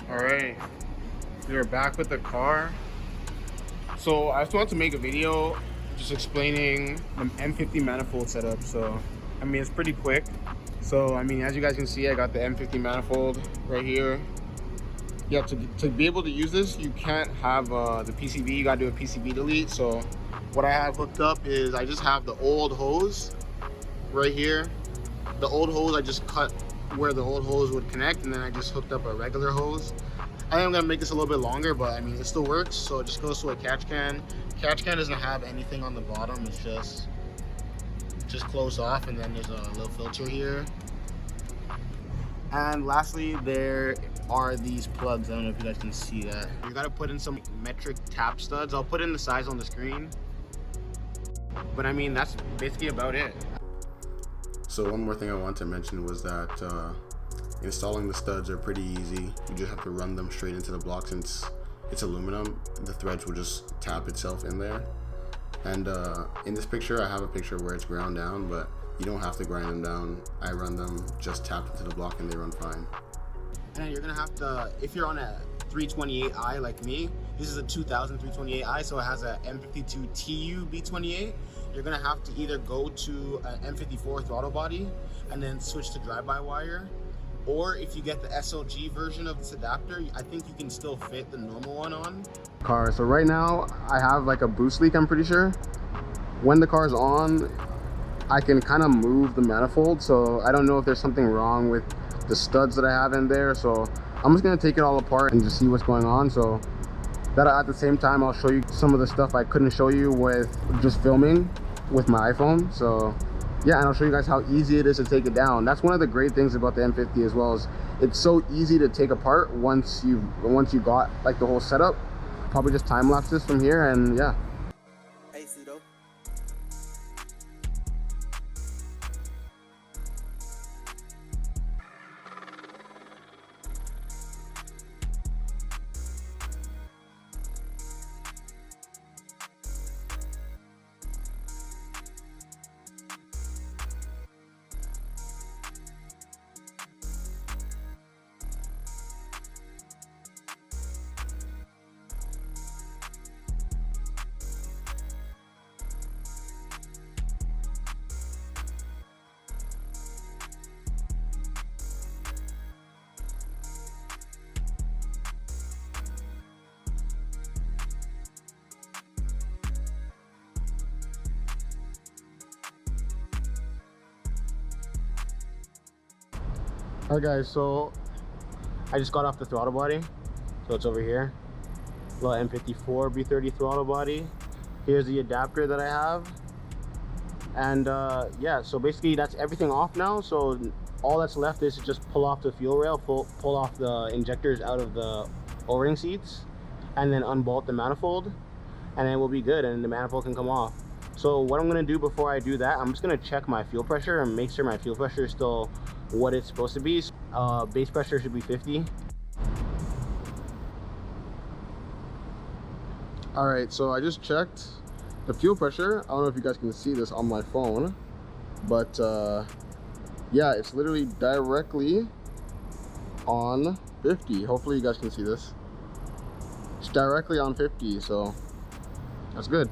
Alright, we're back with the car. So I just wanted to make a video just explaining the M50 manifold setup. So I mean, it's pretty quick. So I mean, as you guys can see, I got the M50 manifold right here. Yeah, to be able to use this, you can't have the PCB. You gotta do a PCB delete. So what I have hooked up is I just have the old hose right here. The old hose I just cut where the old hose would connect, and then I just hooked up a regular hose. I think I'm gonna make this a little bit longer, but I mean it still works. So it just goes to a catch can. Catch can doesn't have anything on the bottom. It's just closed off, and then there's a little filter here. And lastly, there are these plugs. I don't know if you guys can see that. You gotta put in some metric tap studs. I'll put in the size on the screen. But I mean, that's basically about it. So one more thing I want to mention was that installing the studs are pretty easy. You just have to run them straight into the block. Since it's aluminum, the threads will just tap itself in there. And in this picture, I have a picture where it's ground down, but you don't have to grind them down. I run them just tapped into the block and they run fine. And then you're gonna have to, if you're on a 328i like me, this is a 2000 328i, so it has a M52 TU B28. You're gonna have to either go to an M54 throttle body and then switch to drive-by-wire, or if you get the SLG version of this adapter, I think you can still fit the normal one on car. So right now I have like a boost leak, I'm pretty sure. When the car's on, I can kind of move the manifold, so I don't know if there's something wrong with the studs that I have in there. So I'm just gonna take it all apart and just see what's going on. So that at the same time, I'll show you some of the stuff I couldn't show you with just filming with my iPhone. So yeah, and I'll show you guys how easy it is to take it down. That's one of the great things about the M50 as well, is it's so easy to take apart once you got like the whole setup. Probably just time lapse this from here, and yeah. Alright guys, so I just got off the throttle body, so it's over here. Little M54 B30 throttle body. Here's the adapter that I have, and yeah, so basically that's everything off now. So all that's left is to just pull off the fuel rail, pull off the injectors out of the O-ring seats, and then unbolt the manifold, and then we'll be good, and the manifold can come off. So what I'm gonna do before I do that, I'm just gonna check my fuel pressure and make sure my fuel pressure is still what it's supposed to be. Base pressure should be 50. All right, so I just checked the fuel pressure. I don't know if you guys can see this on my phone, but yeah, it's literally directly on 50. Hopefully you guys can see this. It's directly on 50, so that's good.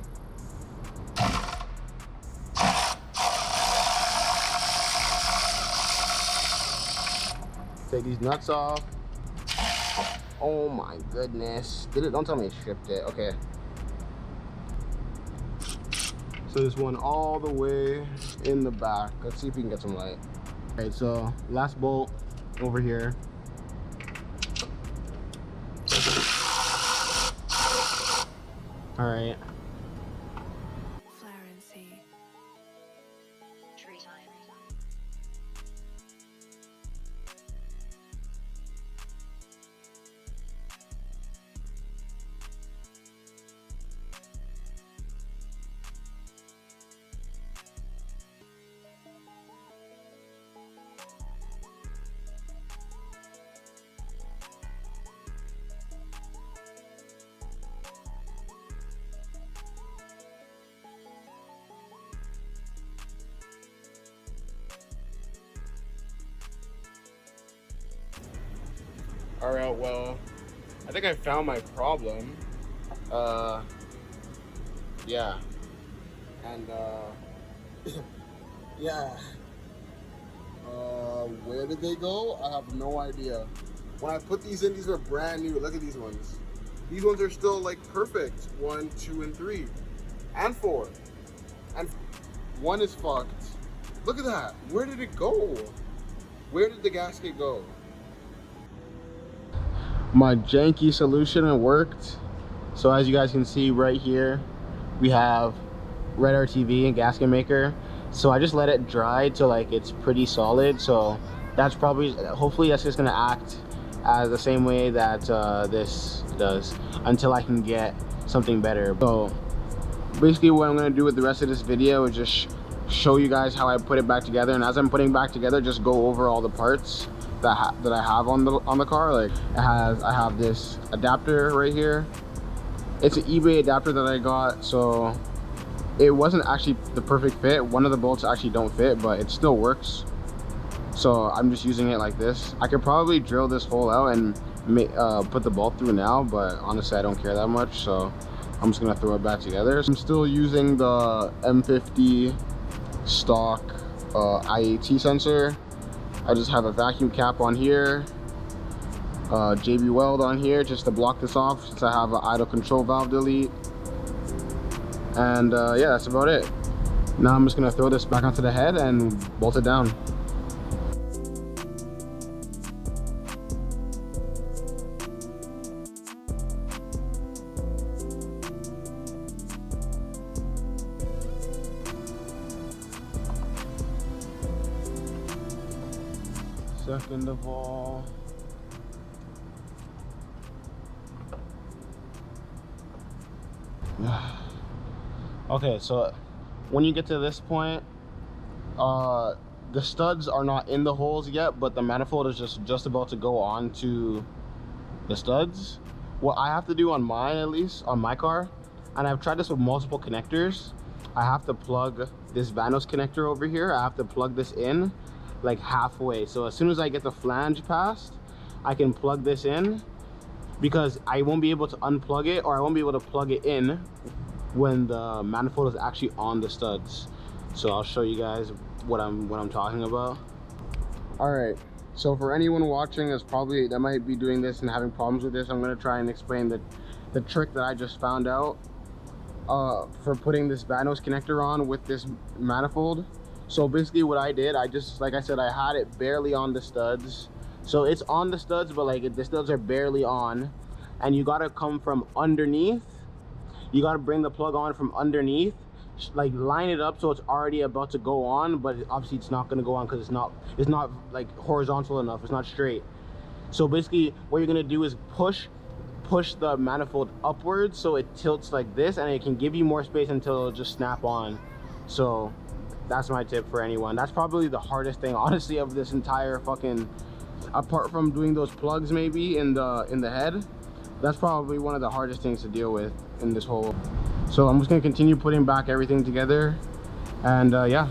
Take these nuts off. Oh my goodness. Don't tell me it stripped it. Okay. So this one all the way in the back. Let's see if we can get some light. Alright, so last bolt over here. Alright. All right, well, I think I found my problem. Yeah, and yeah. Where did they go? I have no idea. When I put these in, these were brand new. Look at these ones. These ones are still like perfect. 1, 2, and 3, and 4, and 1 is fucked. Look at that. Where did it go? Where did the gasket go? My janky solution, it worked. So as you guys can see right here, we have red RTV and gasket maker. So I just let it dry till like it's pretty solid. So that's probably, hopefully that's just gonna act as the same way that this does until I can get something better. So basically what I'm gonna do with the rest of this video is just show you guys how I put it back together. And as I'm putting back together, just go over all the parts that I have on the car. Like I have this adapter right here. It's an eBay adapter that I got, so it wasn't actually the perfect fit. One of the bolts actually don't fit, but it still works. So I'm just using it like this. I could probably drill this hole out and put the bolt through now, but honestly I don't care that much, so I'm just gonna throw it back together. I'm still using the M50 stock IAT sensor. I just have a vacuum cap on here, JB Weld on here just to block this off since I have an idle control valve delete. And yeah, that's about it. Now I'm just gonna throw this back onto the head and bolt it down. Second of all, okay, so when you get to this point, the studs are not in the holes yet, but the manifold is just about to go on to the studs. What I have to do on mine, at least on my car, and I've tried this with multiple connectors, I have to plug this Vanos connector over here. I have to plug this in like halfway, so as soon as I get the flange past, I can plug this in, because I won't be able to unplug it, or I won't be able to plug it in when the manifold is actually on the studs. So I'll show you guys what I'm talking about. All right, so for anyone watching that might be doing this and having problems with this, I'm going to try and explain the trick that I just found out for putting this Vanos connector on with this manifold. So basically what I did, like I said, I had it barely on the studs. So it's on the studs, but like the studs are barely on, and you got to come from underneath. You got to bring the plug on from underneath, like line it up so it's already about to go on, but obviously it's not going to go on because it's not like horizontal enough, it's not straight. So basically what you're going to do is push the manifold upwards so it tilts like this, and it can give you more space until it'll just snap on. So that's my tip for anyone. That's probably the hardest thing, honestly, of this entire fucking, apart from doing those plugs maybe in the head, that's probably one of the hardest things to deal with in this whole. So I'm just gonna continue putting back everything together, and yeah.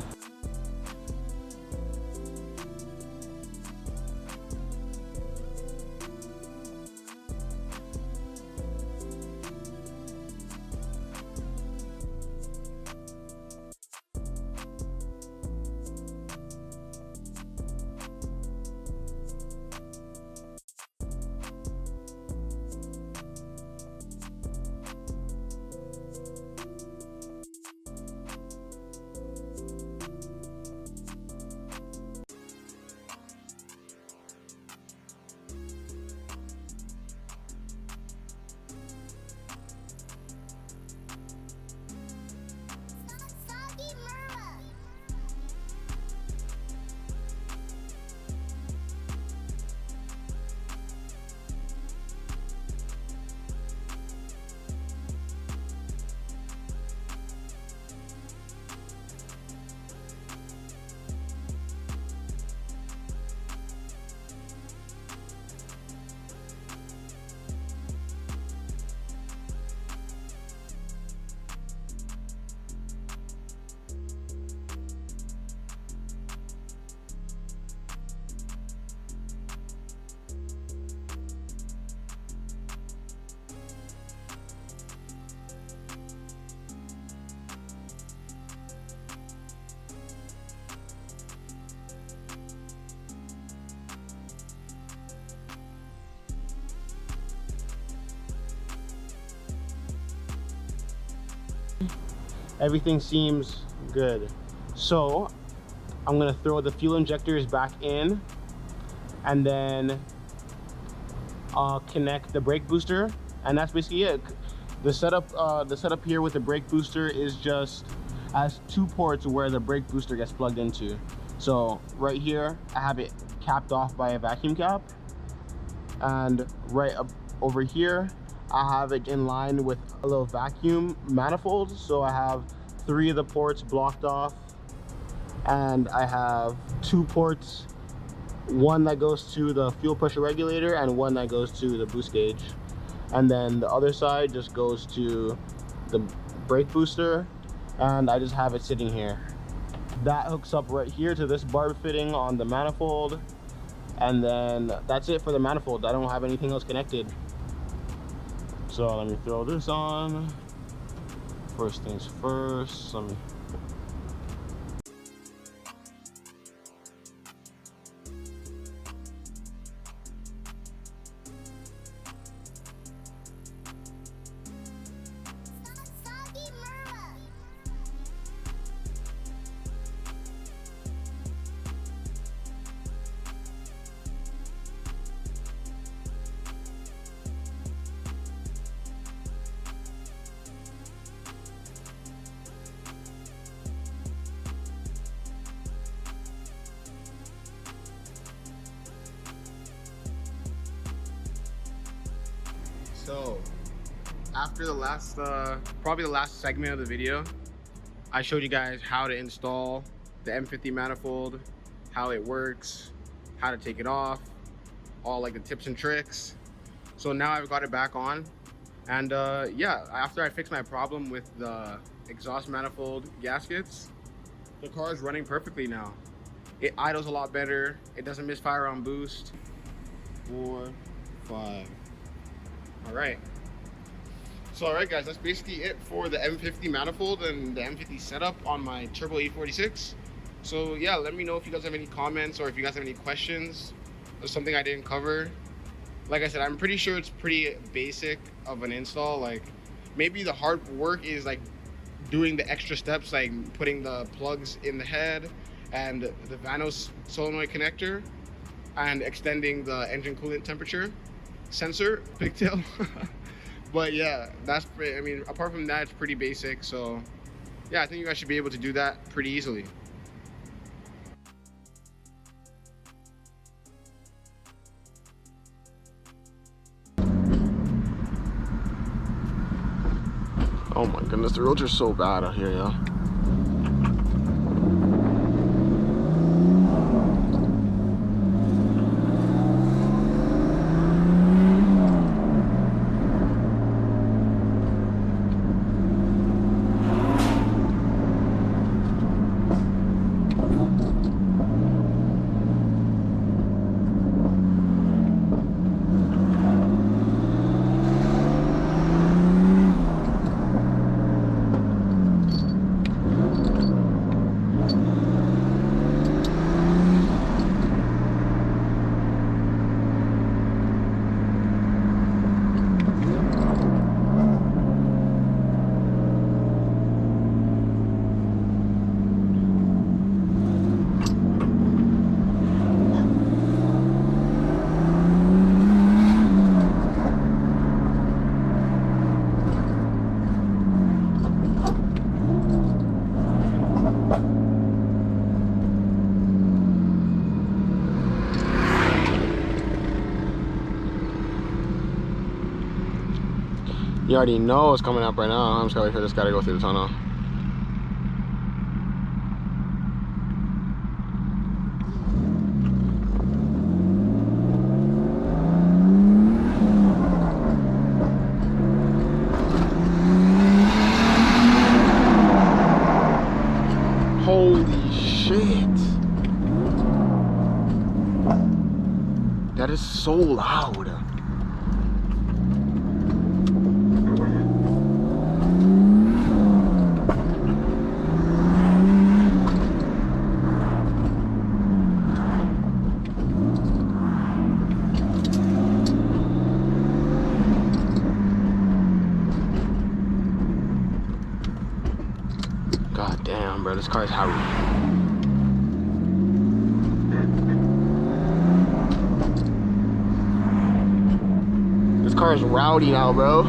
everything seems good. So I'm gonna throw the fuel injectors back in, and then connect the brake booster, and that's basically it. The setup here with the brake booster is just has 2 ports where the brake booster gets plugged into. So right here I have it capped off by a vacuum cap, and right up over here I have it in line with a little vacuum manifold. So I have 3 of the ports blocked off, and I have 2 ports, one that goes to the fuel pressure regulator and one that goes to the boost gauge, and then the other side just goes to the brake booster, and I just have it sitting here. That hooks up right here to this barb fitting on the manifold, and then that's it for the manifold. I don't have anything else connected. So let me throw this on. First things first, let me So after the last probably the last segment of the video, I showed you guys how to install the M50 manifold, how it works, how to take it off, all like the tips and tricks. So now I've got it back on, and yeah, after I fixed my problem with the exhaust manifold gaskets, the car is running perfectly now. It idles a lot better, it doesn't misfire on boost. 4, 5. All right, so all right guys, that's basically it for the M50 manifold and the M50 setup on my turbo E46. So yeah, let me know if you guys have any comments or if you guys have any questions or something I didn't cover. Like I said, I'm pretty sure it's pretty basic of an install. Like maybe the hard work is like doing the extra steps, like putting the plugs in the head and the Vanos solenoid connector and extending the engine coolant temperature sensor pigtail. But yeah, that's pretty, I mean, apart from that, it's pretty basic. So yeah, I think you guys should be able to do that pretty easily. Oh my goodness, the roads are so bad out here, y'all. You already know what's coming up right now. I'm just gonna wait for this guy to go through the tunnel. Holy shit. That is so loud. bro. This car is hot. This car is rowdy now, bro.